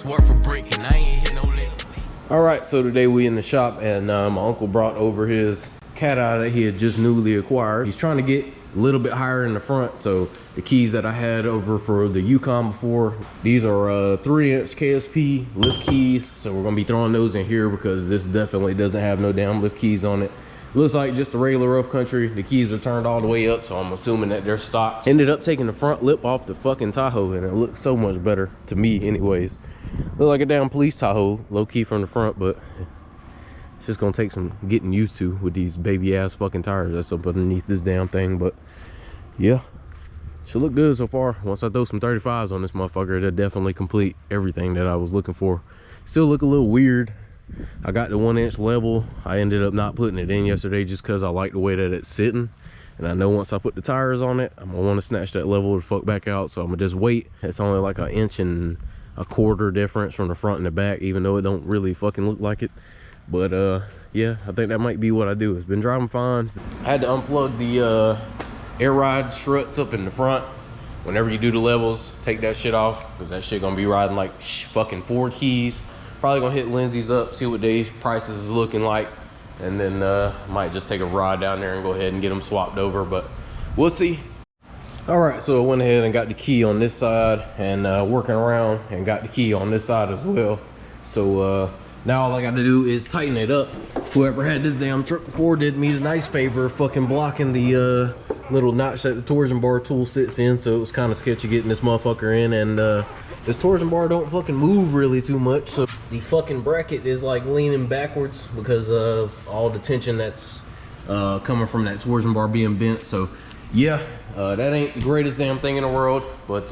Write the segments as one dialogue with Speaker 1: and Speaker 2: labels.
Speaker 1: just work for brick and I ain't hit no lick.
Speaker 2: All right, so today we in the shop and my uncle brought over his Cateye that he had just newly acquired. He's trying to get a little bit higher in the front, so the keys that I had over for the Yukon before, these are 3-inch KSP lift keys, so we're gonna be throwing those in here because this definitely doesn't have no damn lift keys on it. Looks like just a regular rough country. The keys are turned all the way up, so I'm assuming that they're stock. Ended up taking the front lip off the fucking Tahoe and it looks so much better to me anyways. Look like a damn police Tahoe, low key from the front, but it's just gonna take some getting used to with these baby ass fucking tires that's up underneath this damn thing. But yeah, should look good so far. Once I throw some 35s on this motherfucker, it'll definitely complete everything that I was looking for. Still look a little weird. I got the 1-inch level. I ended up not putting it in yesterday just because I like the way that it's sitting, and I know once I put the tires on it, I'm gonna want to snatch that level the fuck back out, so I'm gonna just wait. It's only like 1.25 inches difference from the front and the back, even though it don't really fucking look like it. But yeah, I think that might be what I do. It's been driving fine. I had to unplug the air ride struts up in the front. Whenever you do the levels, take that shit off because that shit gonna be riding like fucking Ford keys. Probably gonna hit Lindsay's up, see what their prices is looking like, and then might just take a ride down there and go ahead and get them swapped over, but we'll see. All right, so I went ahead and got the key on this side and working around and got the key on this side as well. So now all I got to do is tighten it up. Whoever had this damn truck before did me the nice favor of fucking blocking the little notch that the torsion bar tool sits in, so it was kind of sketchy getting this motherfucker in. And this torsion bar don't fucking move really too much, so the fucking bracket is like leaning backwards because of all the tension that's coming from that torsion bar being bent. So yeah, that ain't the greatest damn thing in the world, but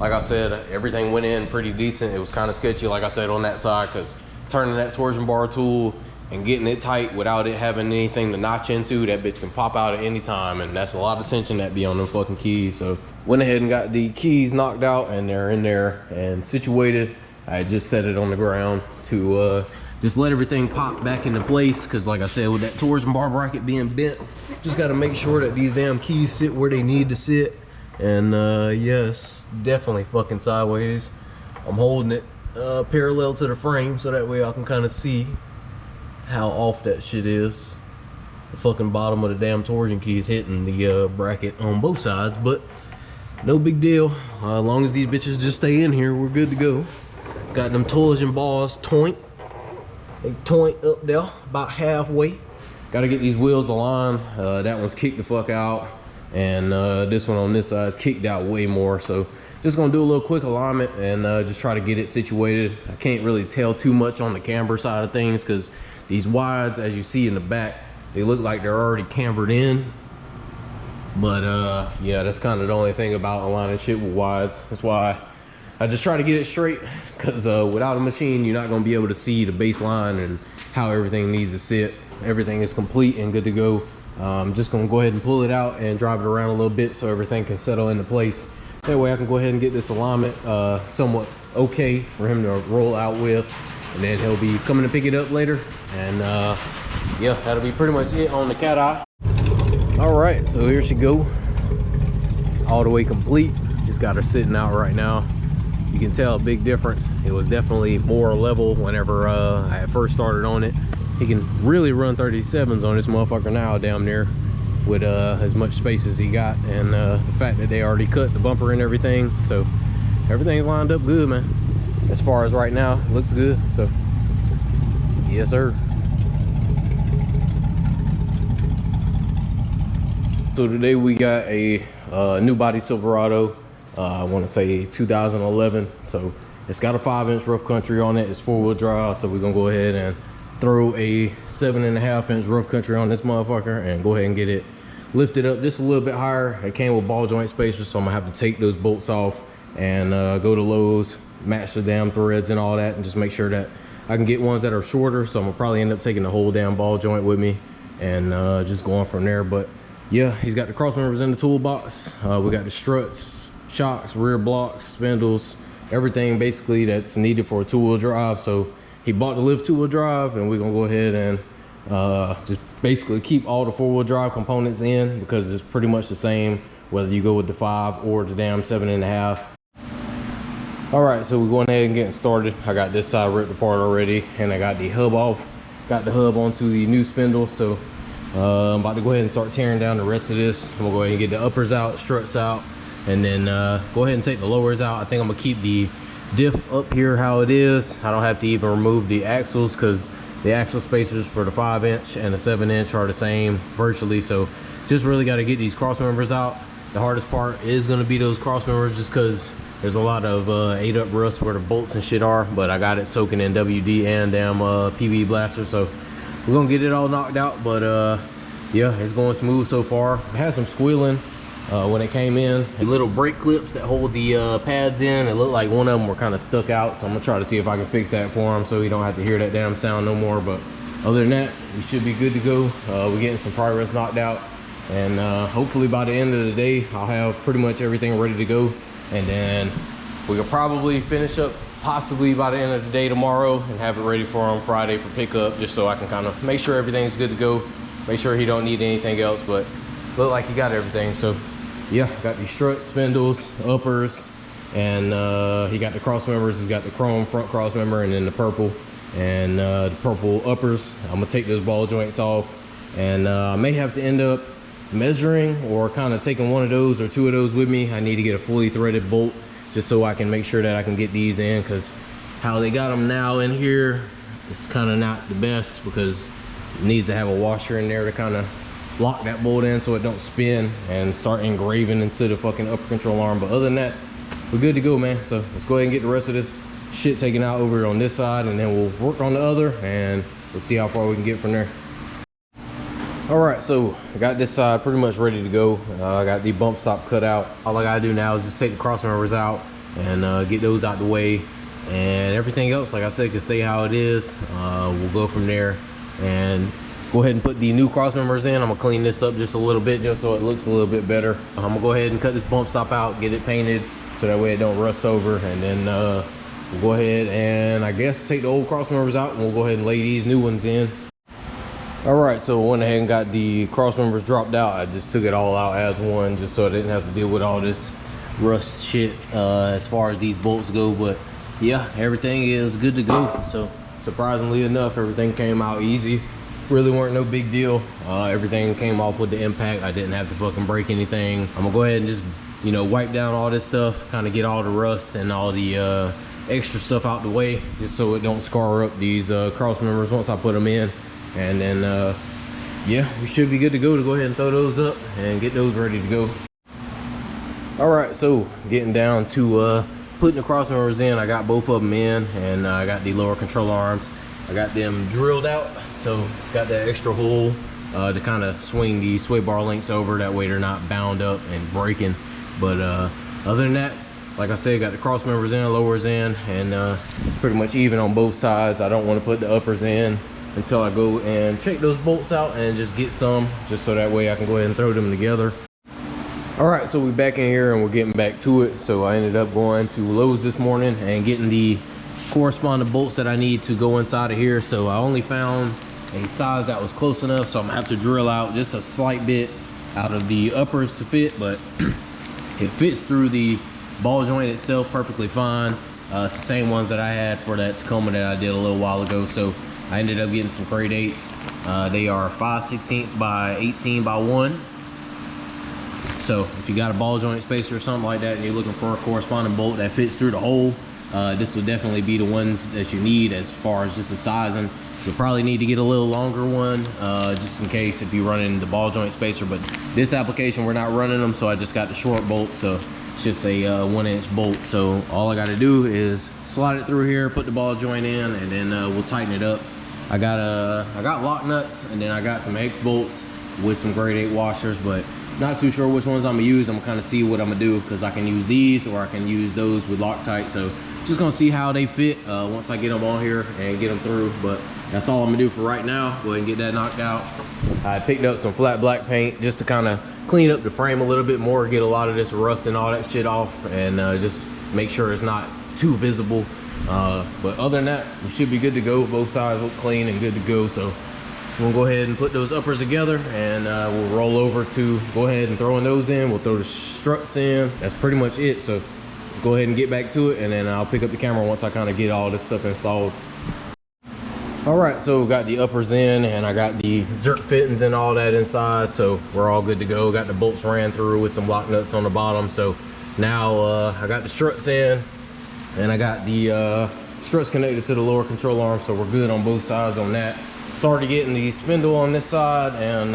Speaker 2: like I said, everything went in pretty decent. It was kind of sketchy, like I said, on that side, because turning that torsion bar tool and getting it tight without it having anything to notch into, that bitch can pop out at any time, and that's a lot of tension that be on them fucking keys. So went ahead and got the keys knocked out and they're in there and situated. I just set it on the ground to just let everything pop back into place, because like I said, with that torsion bar bracket being bent, just got to make sure that these damn keys sit where they need to sit. And yes, definitely fucking sideways. I'm holding it parallel to the frame so that way I can kind of see how off that shit is. The fucking bottom of the damn torsion key is hitting the bracket on both sides, but no big deal. As long as these bitches just stay in here, we're good to go. Got them torsion bars toint. They toint up there about halfway. Got to get these wheels aligned. That one's kicked the fuck out, and this one on this side's kicked out way more. So just gonna do a little quick alignment and just try to get it situated. I can't really tell too much on the camber side of things because these wides, as you see in the back, they look like they're already cambered in. But yeah, that's kind of the only thing about aligning shit with wides. That's why I just try to get it straight, because without a machine, you're not gonna be able to see the baseline and how everything needs to sit. Everything is complete and good to go. I'm just gonna go ahead and pull it out and drive it around a little bit so everything can settle into place. That way I can go ahead and get this alignment somewhat okay for him to roll out with, and then he'll be coming to pick it up later. And yeah, that'll be pretty much it on the Cateye. All right, so here she go, all the way complete. Just got her sitting out right now. You can tell a big difference. It was definitely more level whenever I had first started on it. He can really run 37s on this motherfucker now, damn near, with as much space as he got, and the fact that they already cut the bumper and everything, so everything's lined up good, man. As far as right now, it looks good. So yes sir. So today we got a new body Silverado. I want to say 2011. So it's got a 5-inch rough country on it. It's 4-wheel drive, so we're gonna go ahead and throw a 7.5-inch rough country on this motherfucker and go ahead and get it lifted up just a little bit higher. It came with ball joint spacers, so I'm gonna have to take those bolts off and go to Lowe's, match the damn threads and all that, and just make sure that I can get ones that are shorter. So I'm gonna probably end up taking the whole damn ball joint with me and just going from there. But yeah, he's got the cross members in the toolbox. We got the struts, shocks, rear blocks, spindles, everything basically that's needed for a 2-wheel drive. So he bought the lift 2-wheel drive, and we're gonna go ahead and just basically keep all the 4-wheel drive components in, because it's pretty much the same whether you go with the 5 or the damn 7.5. All right, so we're going ahead and getting started. I got this side ripped apart already, and I got the hub off. Got the hub onto the new spindle, so I'm about to go ahead and start tearing down the rest of this. I'm gonna go ahead and get the uppers out, struts out, and then go ahead and take the lowers out. I think I'm gonna keep the diff up here how it is. I don't have to even remove the axles because the axle spacers for the 5-inch and the 7-inch are the same virtually. So just really got to get these cross members out. The hardest part is going to be those cross members just because there's a lot of ate up rust where the bolts and shit are, but I got it soaking in WD and damn PB blaster, so we're gonna get it all knocked out. But yeah, it's going smooth so far. I had some squealing when it came in. The little brake clips that hold the pads in, it looked like one of them were kind of stuck out, so I'm gonna try to see if I can fix that for him so he don't have to hear that damn sound no more. But other than that, we should be good to go. We're getting some progress knocked out, and hopefully by the end of the day I'll have pretty much everything ready to go, and then we could probably finish up possibly by the end of the day tomorrow and have it ready for him Friday for pickup, just so I can kind of make sure everything's good to go, make sure he don't need anything else. But look like he got everything. So yeah, got these struts, spindles, uppers, and he got the cross members. He's got the chrome front cross member, and then the purple uppers. I'm gonna take those ball joints off, and I may have to end up measuring or kind of taking one of those or two of those with me. I need to get a fully threaded bolt just so I can make sure that I can get these in, because how they got them now in here is kind of not the best, because it needs to have a washer in there to kind of lock that bolt in so it don't spin and start engraving into the fucking upper control arm. But other than that, we're good to go, man. So let's go ahead and get the rest of this shit taken out over on this side, and then we'll work on the other, and we'll see how far we can get from there. All right, so I got this side pretty much ready to go. I got the bump stop cut out. All I gotta do now is just take the cross members out and get those out the way, and everything else, like I said, can stay how it is. We'll go from there and go ahead and put the new cross members in. I'm gonna clean this up just a little bit just so it looks a little bit better. I'm gonna go ahead and cut this bump stop out, get it painted so that way it don't rust over, and then we'll go ahead and I guess take the old cross members out, and we'll go ahead and lay these new ones in. All right, so I went ahead and got the cross members dropped out. I just took it all out as one just so I didn't have to deal with all this rust shit as far as these bolts go. But yeah, everything is good to go. So surprisingly enough, everything came out easy. Really weren't no big deal. Everything came off with the impact. I didn't have to fucking break anything. I'm gonna go ahead and just, you know, wipe down all this stuff, kind of get all the rust and all the extra stuff out the way, just so it don't scar up these cross members once I put them in. And then yeah, we should be good to go ahead and throw those up and get those ready to go. All right, so getting down to putting the cross members in. I got both of them in, and I got the lower control arms. I got them drilled out, so it's got that extra hole to kind of swing the sway bar links over. That way they're not bound up and breaking. But other than that, like I said, got the cross members in, lowers in, and it's pretty much even on both sides. I don't want to put the uppers in until I go and check those bolts out and just get some, just so that way I can go ahead and throw them together. All right, so we're back in here and we're getting back to it. So I ended up going to Lowe's this morning and getting the corresponding bolts that I need to go inside of here. So I only found a size that was close enough, so I'm gonna have to drill out just a slight bit out of the uppers to fit, but it fits through the ball joint itself perfectly fine. It's the same ones that I had for that Tacoma that I did a little while ago. So I ended up getting some grade 8s. They are 5/16 by 18 by 1. So if you got a ball joint spacer or something like that and you're looking for a corresponding bolt that fits through the hole, this would definitely be the ones that you need as far as just the sizing. You'll probably need to get a little longer one just in case if you run into the ball joint spacer, but this application we're not running them, so I just got the short bolt. So it's just a 1-inch bolt. So all I got to do is slide it through here, put the ball joint in, and then we'll tighten it up. I got lock nuts, and then I got some hex bolts with some grade 8 washers, but not too sure which ones I'm gonna use. I'm gonna kind of see what I'm gonna do, because I can use these or I can use those with Loctite. So just gonna see how they fit once I get them on here and get them through. But that's all I'm gonna do for right now. Go ahead and get that knocked out. I picked up some flat black paint just to kind of clean up the frame a little bit more, get a lot of this rust and all that shit off, and just make sure it's not too visible. But other than that, we should be good to go. Both sides look clean and good to go. So we'll go ahead and put those uppers together, and we'll roll over to go ahead and throwing those in. We'll throw the struts in. That's pretty much it. So let's go ahead and get back to it, and then I'll pick up the camera once I kind of get all this stuff installed. All right, so got the uppers in, and I got the Zerk fittings and all that inside, so we're all good to go. Got the bolts ran through with some lock nuts on the bottom. So now I got the struts in, and I got the struts connected to the lower control arm, so we're good on both sides on that. Started getting the spindle on this side, and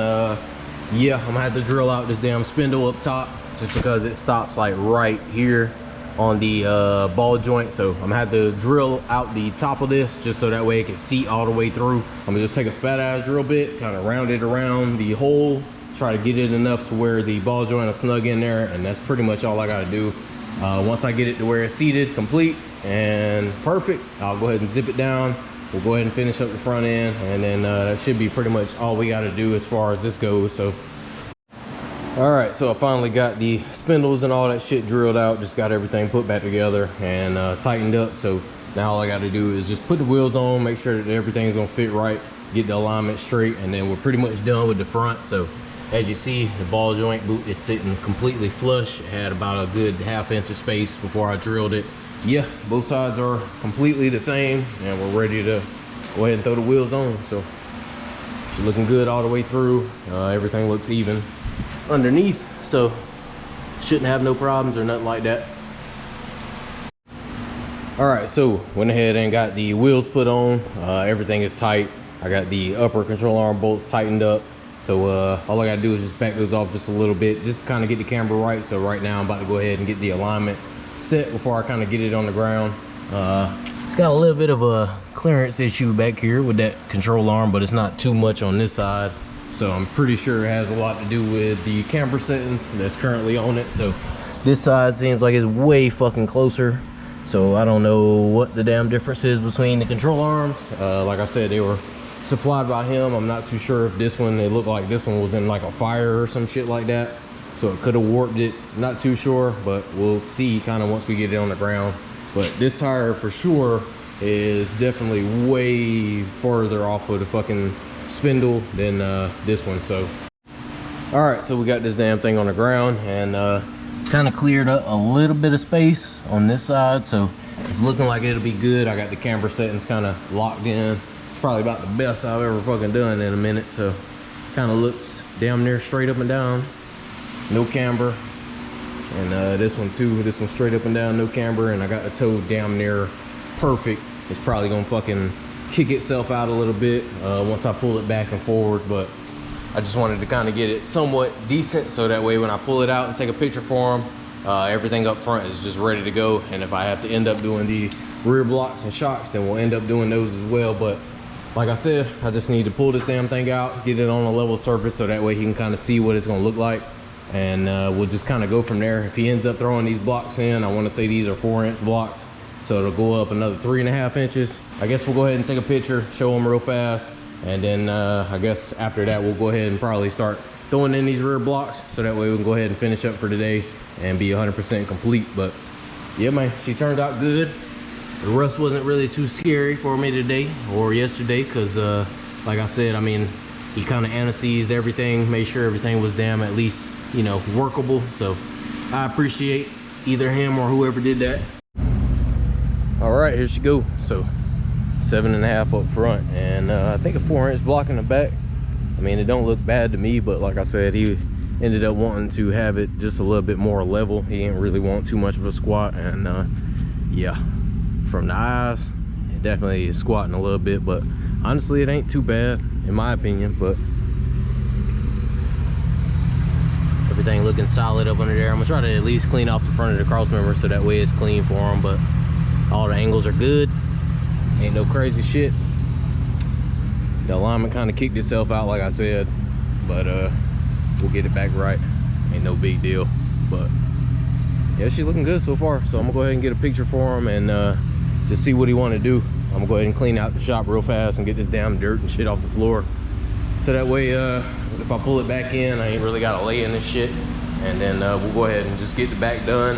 Speaker 2: yeah, I'm gonna have to drill out this damn spindle up top just because it stops like right here on the ball joint. So I'm gonna have to drill out the top of this just so that way it can seat all the way through. I'm gonna just take a fat ass drill bit, kind of round it around the hole, try to get it enough to where the ball joint will snug in there, and that's pretty much all I gotta do. Once I get it to where it's seated, complete and perfect, I'll go ahead and zip it down. We'll go ahead and finish up the front end, and then that should be pretty much all we gotta do as far as this goes. So all right, so I finally got the spindles and all that shit drilled out, just got everything put back together and tightened up. So now all I got to do is just put the wheels on, make sure that everything's gonna fit right, get the alignment straight, and then we're pretty much done with the front. So as you see, the ball joint boot is sitting completely flush. It had about a good ½ inch of space before I drilled it. Yeah, both sides are completely the same, and we're ready to go ahead and throw the wheels on. So it's looking good all the way through. Everything looks even underneath, so shouldn't have no problems or nothing like that. All right, so went ahead and got the wheels put on. Everything is tight. I got the upper control arm bolts tightened up, so all I gotta do is just back those off just a little bit just to kind of get the camber right. So right now I'm about to go ahead and get the alignment set before I kind of get it on the ground. It's got a little bit of a clearance issue back here with that control arm, but it's not too much on this side. So I'm pretty sure it has a lot to do with the camber settings that's currently on it. So this side seems like it's way fucking closer. So I don't know what the damn difference is between the control arms. Like I said, they were supplied by him. I'm not too sure if this one, it looked like this one was in like a fire or some shit like that. So it could have warped it. Not too sure, but we'll see kind of once we get it on the ground. But this tire for sure is definitely way further off of the fucking spindle than this one. So all right, so we got this damn thing on the ground, and kind of cleared up a little bit of space on this side, so it's looking like it'll be good. I got the camber settings kind of locked in. It's probably about the best I've ever fucking done in a minute. So kind of looks damn near straight up and down, no camber. And this one too, this one straight up and down, no camber. And I got the toe damn near perfect. It's probably gonna fucking kick itself out a little bit once I pull it back and forward, but I just wanted to kind of get it somewhat decent so that way when I pull it out and take a picture for them, everything up front is just ready to go. And if I have to end up doing the rear blocks and shocks, then we'll end up doing those as well. But like I said, I just need to pull this damn thing out, get it on a level surface so that way he can kind of see what it's going to look like, and we'll just kind of go from there. If he ends up throwing these blocks in, I want to say these are 4-inch blocks, so it'll go up another 3.5 inches. I guess we'll go ahead and take a picture, show them real fast, and then I guess after that we'll go ahead and probably start throwing in these rear blocks so that way we can go ahead and finish up for today and be 100% complete. But yeah, man, she turned out good. The rust wasn't really too scary for me today or yesterday, because like I said, I mean, he kind of anesthesized everything, made sure everything was damn at least, you know, workable. So I appreciate either him or whoever did that. All right, here she go. So 7.5 up front, and I think a 4-inch block in the back. I mean, it don't look bad to me, but like I said, he ended up wanting to have it just a little bit more level. He didn't really want too much of a squat, and yeah, from the eyes it definitely is squatting a little bit, but honestly it ain't too bad in my opinion. But everything looking solid up under there. I'm gonna try to at least clean off the front of the cross member so that way it's clean for him, but all the angles are good, ain't no crazy shit. The alignment kind of kicked itself out like I said, but we'll get it back right, ain't no big deal. But yeah, she's looking good so far. So I'm gonna go ahead and get a picture for him and just see what he want to do. I'm gonna go ahead and clean out the shop real fast and get this damn dirt and shit off the floor, so that way if I pull it back in, I ain't really gotta lay in this shit. And then we'll go ahead and just get the back done,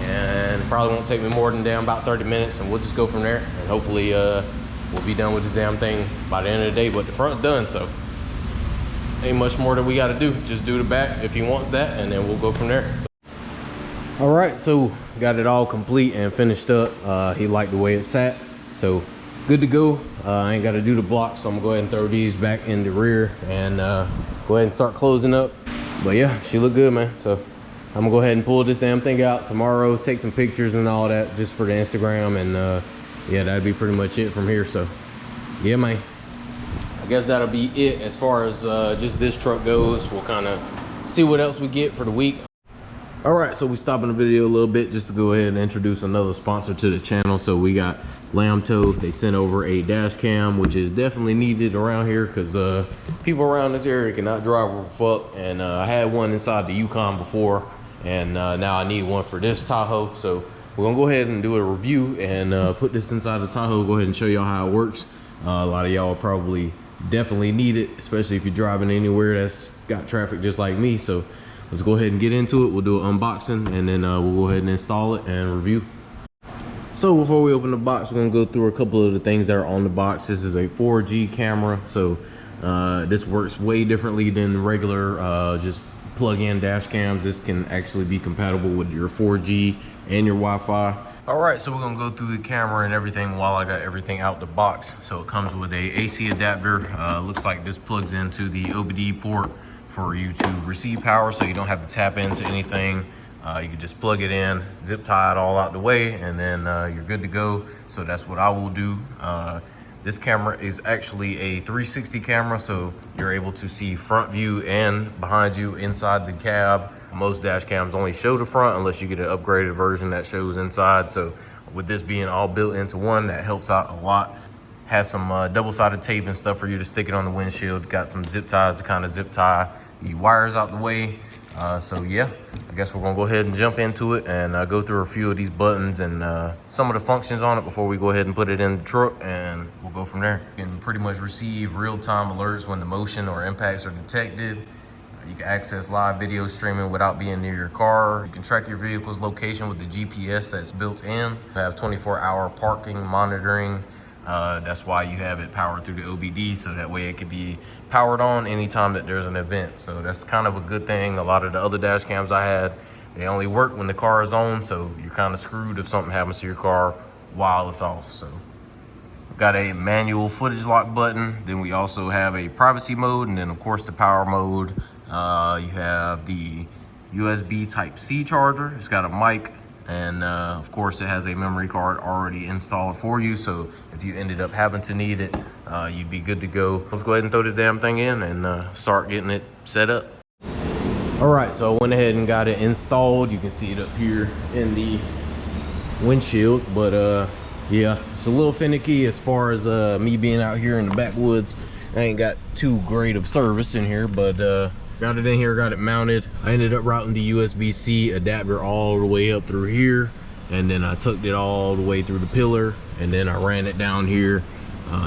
Speaker 2: and it probably won't take me more than damn about 30 minutes, and we'll just go from there. And hopefully we'll be done with this damn thing by the end of the day. But the front's done, so ain't much more that we got to do. Just do the back if he wants that, and then we'll go from there. So. All right, so got it all complete and finished up. He liked the way it sat, so good to go. I ain't got to do the blocks, so I'm gonna go ahead and throw these back in the rear and go ahead and start closing up. But yeah, she look good, man. So I'm gonna go ahead and pull this damn thing out tomorrow, take some pictures and all that just for the Instagram, and yeah, that'd be pretty much it from here. So yeah, man, I guess that'll be it as far as just this truck goes. We'll kind of see what else we get for the week. All right, so we stopping the video a little bit just to go ahead and introduce another sponsor to the channel. So we got Lamtto. They sent over a dash cam, which is definitely needed around here because people around this area cannot drive over fuck. And I had one inside the Yukon before, and now I need one for this Tahoe. So we're gonna go ahead and do a review and put this inside the Tahoe. Go ahead and show y'all how it works. A lot of y'all probably definitely need it, especially if you're driving anywhere that's got traffic just like me. So let's go ahead and get into it. We'll do an unboxing and then we'll go ahead and install it and review. So before we open the box, we're gonna go through a couple of the things that are on the box. This is a 4G camera, so this works way differently than regular just plug-in dash cams. This can actually be compatible with your 4G and your Wi-Fi. All right, so we're gonna go through the camera and everything while I got everything out the box. So it comes with a AC adapter. Looks like this plugs into the OBD port for you to receive power, so you don't have to tap into anything. You can just plug it in, zip tie it all out the way, and then you're good to go. So that's what I will do. This camera is actually a 360 camera, so you're able to see front view and behind you inside the cab. Most dash cams only show the front unless you get an upgraded version that shows inside. So with this being all built into one, that helps out a lot. Has some double-sided tape and stuff for you to stick it on the windshield. Got some zip ties to kind of zip tie the wires out the way. So yeah, I guess we're gonna go ahead and jump into it and go through a few of these buttons and some of the functions on it before we go ahead and put it in the truck, and we'll go from there. You can pretty much receive real-time alerts when the motion or impacts are detected. You can access live video streaming without being near your car. You can track your vehicle's location with the GPS that's built in. You have 24-hour parking monitoring. That's why you have it powered through the OBD, so that way it can be powered on anytime that there's an event. So that's kind of a good thing. A lot of the other dash cams I had, they only work when the car is on, so you're kind of screwed if something happens to your car while it's off. So got a manual footage lock button. Then we also have a privacy mode, and then of course the power mode. You have the USB Type-C charger. It's got a mic, and of course it has a memory card already installed for you, so if you ended up having to need it, you'd be good to go. Let's go ahead and throw this damn thing in and start getting it set up. All right, so I went ahead and got it installed. You can see it up here in the windshield, but yeah, it's a little finicky as far as me being out here in the backwoods. I ain't got too great of service in here, but got it in here, got it mounted. I ended up routing the USB-C adapter all the way up through here, and then I tucked it all the way through the pillar, and then I ran it down here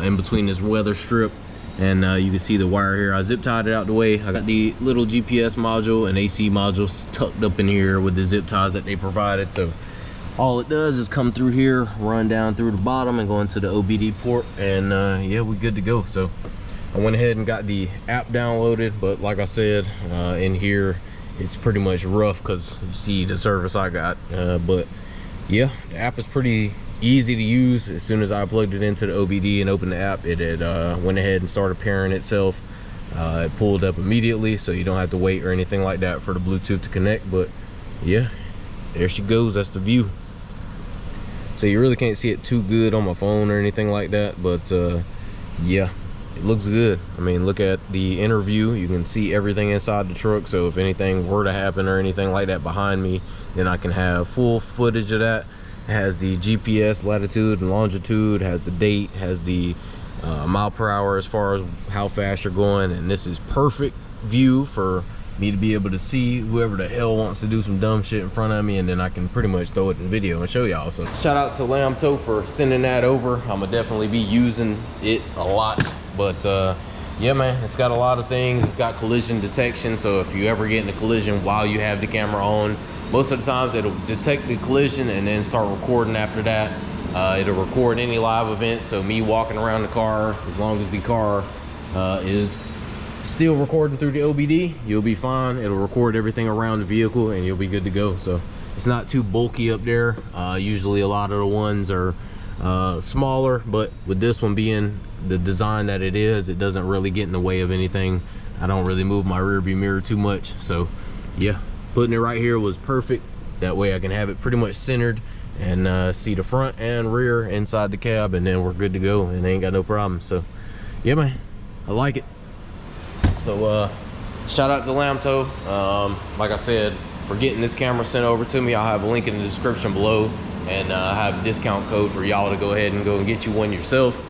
Speaker 2: in between this weather strip, and you can see the wire here. I zip tied it out the way. I got the little GPS module and AC modules tucked up in here with the zip ties that they provided. So all it does is come through here, run down through the bottom, and go into the OBD port, and yeah, we're good to go. So I went ahead and got the app downloaded, but like I said, in here it's pretty much rough because you see the service I got. But yeah, the app is pretty easy to use. As soon as I plugged it into the OBD and opened the app, it had went ahead and started pairing itself. It pulled up immediately, so you don't have to wait or anything like that for the Bluetooth to connect. But yeah, there she goes. That's the view. So you really can't see it too good on my phone or anything like that, but yeah, it looks good. I mean, look at the inner view. You can see everything inside the truck, so if anything were to happen or anything like that behind me, then I can have full footage of that. It has the GPS latitude and longitude, has the date, has the mile per hour as far as how fast you're going, and this is perfect view for me to be able to see whoever the hell wants to do some dumb shit in front of me, and then I can pretty much throw it in video and show y'all. So shout out to Lamtto for sending that over. I'm gonna definitely be using it a lot. But yeah, man, it's got a lot of things. It's got collision detection, so if you ever get in a collision while you have the camera on, most of the times it'll detect the collision and then start recording after that. It'll record any live events, so me walking around the car, as long as the car is still recording through the OBD, you'll be fine. It'll record everything around the vehicle and you'll be good to go. So it's not too bulky up there. Usually a lot of the ones are smaller, but with this one being the design that it is, it doesn't really get in the way of anything. I don't really move my rear view mirror too much. So yeah, putting it right here was perfect. That way I can have it pretty much centered and see the front and rear inside the cab, and then we're good to go and ain't got no problem. So yeah, man, I like it. So shout out to Lamtto. Like I said, for getting this camera sent over to me, I'll have a link in the description below, and I have a discount code for y'all to go ahead and get you one yourself.